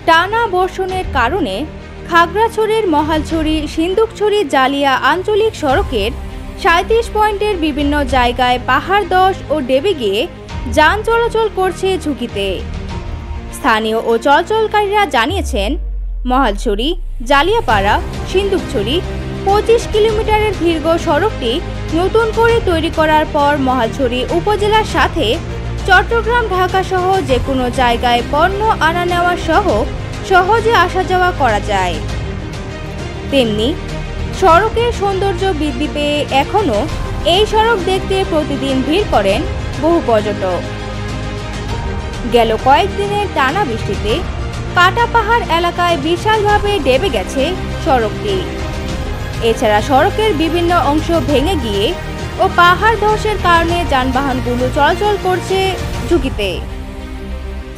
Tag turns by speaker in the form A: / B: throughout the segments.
A: টানা বর্ষণের কারণে খাগড়াছড়ির মহালছড়ি সিন্দুকছড়ি জালিয়া আঞ্চলিক সড়কের ৩৭ পয়েন্টের বিভিন্ন জায়গায় পাহাড় ধস ও ডেবে গিয়ে যান চলাচল করছে ঝুঁকিতে। স্থানীয় ও চলাচলকারীরা জানিয়েছেন, মহালছড়ি জালিয়াপাড়া সিন্দুকছড়ি ২৫ কিলোমিটারের দীর্ঘ সড়কটি নতুন করে তৈরি করার পর মহালছড়ি উপজেলার সাথে চট্টগ্রাম ঢাকা সহ যে কোনো জায়গায় পণ্য আনা নেওয়া সহ সহজে আসা যাওয়া করা যায়। তেমনি সড়কের সৌন্দর্য বৃদ্ধি পেয়ে এখনও এই সড়ক দেখতে প্রতিদিন ভিড় করেন বহু পর্যটক। গেল কয়েকদিনের টানা বৃষ্টিতে কাটা পাহাড় এলাকায় বিশালভাবে ডেবে গেছে সড়কটি। এছাড়া সড়কের বিভিন্ন অংশ ভেঙে গিয়ে ও পাহাড় ধসের কারণে যানবাহনগুলো চলাচল করছে ঝুঁকিতে।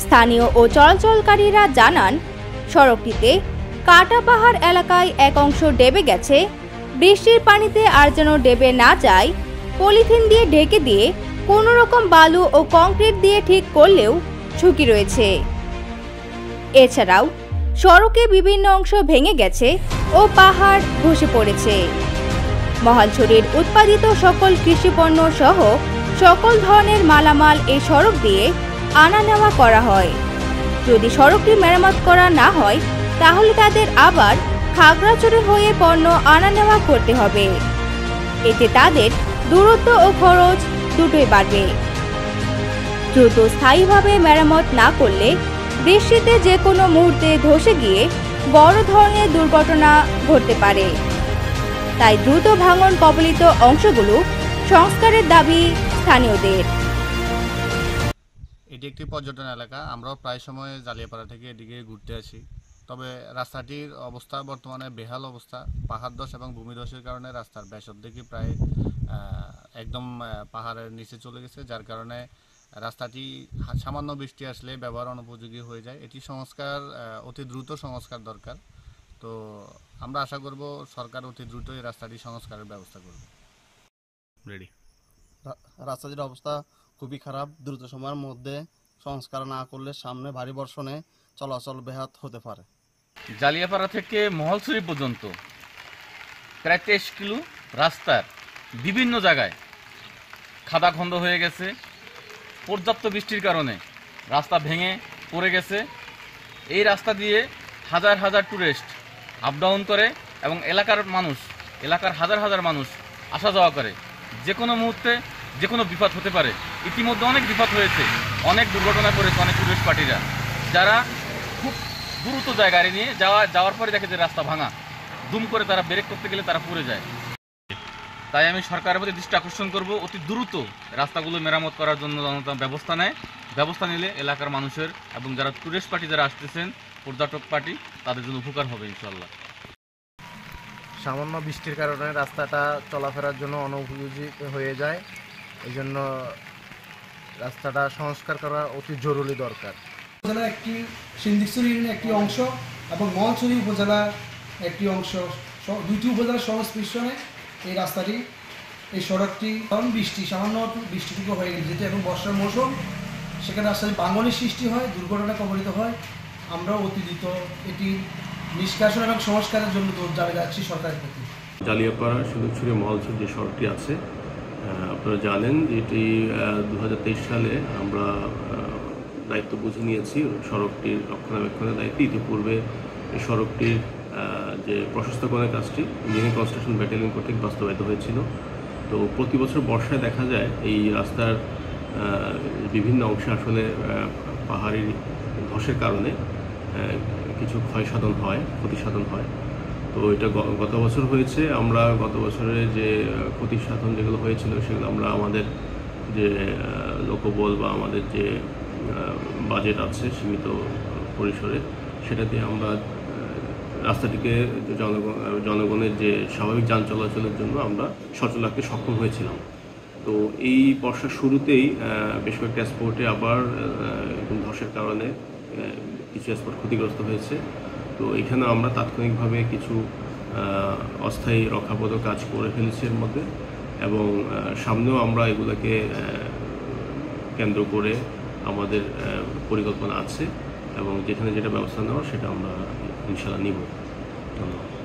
A: স্থানীয় ও চলাচলকারীরা জানান, সড়কটিতে কাটা পাহাড় এলাকায় এক অংশ ডেবে গেছে। বৃষ্টির পানিতে আর যেন ডেবে না যায়, পলিথিন দিয়ে ঢেকে দিয়ে কোনো রকম বালু ও কংক্রিট দিয়ে ঠিক করলেও ঝুঁকি রয়েছে। এছাড়াও সড়কে বিভিন্ন অংশ ভেঙে গেছে ও পাহাড় ধসে পড়েছে। মহালছড়ির উৎপাদিত সকল কৃষিপণ্য সহ সকল ধরনের মালামাল এই সড়ক দিয়ে আনা নেওয়া করা হয়। যদি সড়কটি মেরামত করা না হয় তাহলে তাদের আবার খাগড়াছড়ি হয়ে পণ্য আনা নেওয়া করতে হবে। এতে তাদের দূরত্ব ও খরচ দুটোই বাড়বে। দ্রুত স্থায়ীভাবে মেরামত না করলে বৃষ্টিতে যে কোনো মুহূর্তে ধসে গিয়ে বড় ধরনের দুর্ঘটনা ঘটতে পারে। তাই দ্রুত ভাঙন কবলিত অংশগুলো সংস্কারের দাবি স্থানীয়দের।
B: এটি একটি পর্যটন এলাকা। আমরাও প্রায় সময় জালিয়াপাড়া থেকে এদিকে ঘুরতে আসি। তবে রাস্তাটির অবস্থা বর্তমানে বেহাল অবস্থা। পাহাড় ধস এবং ভূমিধসের কারণে রাস্তার ব্যাস অর্ধেকই প্রায় একদম পাহাড়ের নিচে চলে গেছে, যার কারণে রাস্তাটি সামান্য বৃষ্টি আসলে ব্যবহার অনুপযোগী হয়ে যায়। এটি সংস্কার, অতি দ্রুত সংস্কার দরকার। তো আমরা আশা করব সরকার অতি দ্রুত এই রাস্তাটি সংস্কারের ব্যবস্থা করবে। রেডি।
C: রাস্তাটির অবস্থা খুবই খারাপ। দ্রুত সময়ের মধ্যে সংস্কার না করলে সামনে ভারী বর্ষণে চলাচল ব্যাহত হতে পারে।
D: জালিয়াপাড়া থেকে মহালছড়ি পর্যন্ত প্রায় 23 কিলো রাস্তার বিভিন্ন জায়গায় খাদাখন্দ হয়ে গেছে। পর্যাপ্ত বৃষ্টির কারণে রাস্তা ভেঙে পড়ে গেছে। এই রাস্তা দিয়ে হাজার হাজার টুরিস্ট আপ ডাউন করে এবং এলাকার হাজার হাজার মানুষ আসা যাওয়া করে। যে কোনো মুহূর্তে যে কোনো বিপদ হতে পারে। ইতিমধ্যে অনেক বিপদ হয়েছে, অনেক দুর্ঘটনা করেছে অনেক টুরিস্ট পার্টিরা, যারা খুব দ্রুত যায় গাড়ি নিয়ে যাওয়ার পরে দেখে যে রাস্তা ভাঙা, দুম করে তারা ব্রেক করতে গেলে তারা পড়ে যায়। তাই আমি সরকারের প্রতি দৃষ্টি আকর্ষণ করব, অতি দ্রুত রাস্তাগুলো মেরামত করার জন্য ব্যবস্থা নিলে এলাকার মানুষের এবং যারা টুরিস্ট পার্টি যারা আসতেছেন, পর্যটক পার্টি, তাদের জন্য উপকার হবে ইনশাল্লাহ।
C: সামান্য বৃষ্টির কারণে রাস্তাটা চলাফেরার জন্য অনুপযোগী হয়ে যায়। এই জন্য রাস্তাটা সংস্কার করা অতি জরুরি দরকার।
E: উপজেলার একটি সিন্দুকছড়ি ইউনিয়নের একটি অংশ এবং মহালছড়ি উপজেলার একটি অংশ, দুইটি উপজেলার সংস্পর্শনে এই রাস্তাটি, এই সড়কটি কারণ সামান্য বৃষ্টিটুকু হয়ে গেছে, যেহেতু এখন বর্ষার মৌসুম, সেখানে রাস্তায় ভাঙনের সৃষ্টি হয়, দুর্ঘটনা কবলিত হয়। আমরা অতি দ্রুত এটি নিষ্কাশন এবং সংস্কারের জন্য দাবি যাচ্ছি সরকারের প্রতি।
F: জালিয়াপাড়া সিন্দুকছড়ি মহালছড়ি যে সড়কটি আছে, আপনারা জানেন এটি 2023 সালে আমরা দায়িত্ব বুঝে নিয়েছি সড়কটির রক্ষণাবেক্ষণের দায়িত্ব। ইতিপূর্বে এই সড়কটির যে প্রশস্তকরণের কাজটি ইঞ্জিনিয়ারিং কনস্ট্রাকশন ব্যাটালিয়ন কর্তৃক বাস্তবায়িত হয়েছিল। তো প্রতি বছর বর্ষায় দেখা যায় এই রাস্তার বিভিন্ন অংশে আসলে পাহাড়ি ধসের কারণে কিছু ক্ষতি সাধন হয়। তো এটা গত বছর হয়েছে। আমরা গত বছরের যে ক্ষতি সাধন যেগুলো হয়েছিল সেগুলো আমরা আমাদের যে লোকবল বা আমাদের যে বাজেট আছে সীমিত পরিসরে, সেটা দিয়ে আমরা রাস্তাটিকে জনগণের যে স্বাভাবিক যান চলাচলের জন্য আমরা সচল রাখতে সক্ষম হয়েছিলাম। তো এই বর্ষার শুরুতেই বেশ কয়েকটা স্পটে আবার ধসের কারণে কিছু স্পট ক্ষতিগ্রস্ত হয়েছে। তো এখানে আমরা তাৎক্ষণিকভাবে কিছু অস্থায়ী রক্ষাবোধক কাজ করে ফেলেছি এর মধ্যে, এবং সামনেও আমরা এগুলোকে কেন্দ্র করে আমাদের পরিকল্পনা আছে। এবং যেখানে যেটা ব্যবস্থা নেওয়ার সেটা আমরা ইনশাআল্লাহ নিব। ধন্যবাদ।